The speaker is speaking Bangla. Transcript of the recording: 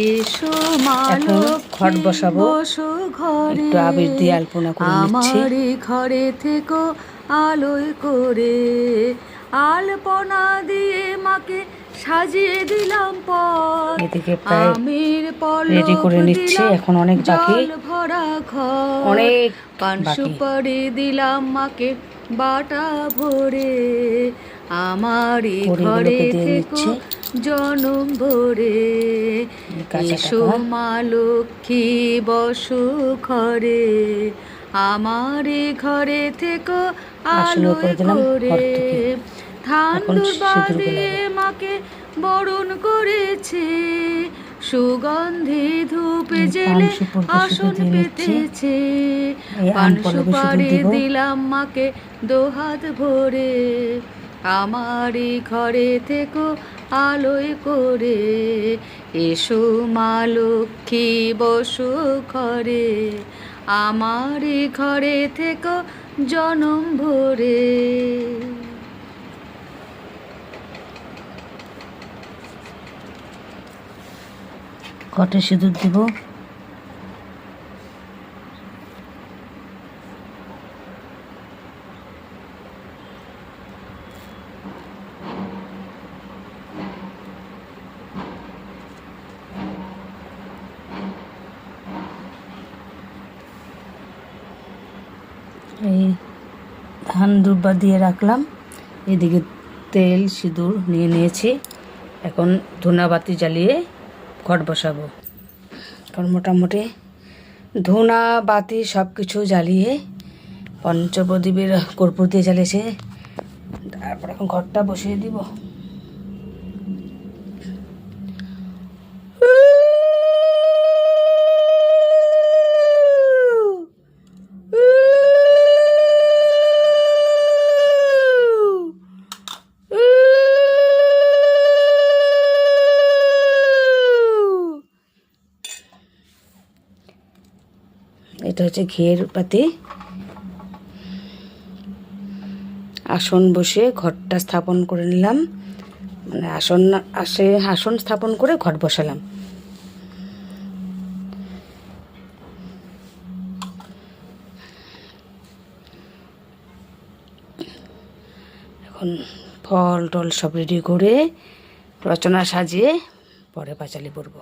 এসো মা এখন ঘট লক্ষ্মী বসাবো, বসো ঘরে, একটু আবির দিয়ে আলপনা করে নিচ্ছি। আমার ঘরে থেকো আলোয় করে, আলপনা দিয়ে মাকে সাজিয়ে দিলাম পথ, এদিকে প্রায় আমির রেডি পলক করে নিচ্ছি, দিলাম এখন অনেক বাকি, জল ভরা ঘর, অনেক পান বাকি। সুপারি দিলাম মাকে বাটা ভরে, আমারই ঘরে কড়িগুলোকে দিয়ে থেকো নিচ্ছি, জনম ভরে, কাঁচা এসো টাকা মা লক্ষ্মী বসো ঘরে, আমার ঘরে থেকো আসনের উপরে আলোয় দিলাম করে, হরতুকি। ধান এখন দুর্বা সিঁদুর দিয়ে গোলাবো। মাকে বরণ করেছে, সুগন্ধি ধূপে পান জেলে সুপুরকে শুধু আসন দিয়ে নিচ্ছি, পেতেছে, এই পান আম পল্লবে সিঁদুর সুপারি দিব। দিলাম মাকে দোহাত ভরে, আমারই ঘরে থেকো আলোয় করে, এসো মা লক্ষ্মী বসো ঘরে, আমারই ঘরে থেকো জনম ভরে। ঘটে সিঁদুর দিব, এই ধান দুর্বা দিয়ে রাখলাম, এদিকে তেল সিঁদুর নিয়ে নিয়েছি। এখন ধূনাবাতি জ্বালিয়ে ঘট বসাবো। এখন মোটামুটি ধূনা বাতি সব কিছু জ্বালিয়ে পঞ্চপ্রদীপের কর্পূর দিয়ে জ্বালিয়েছে, তারপর এখন ঘরটা বসিয়ে দিব। এটা হচ্ছে ঘিয়ের পাতি। আসন বসে ঘরটা স্থাপন করে নিলাম, মানে আসন স্থাপন করে ঘট বসালাম। এখন ফল টল সব রেডি করে রচনা সাজিয়ে পরে পাঁচালি পরবো।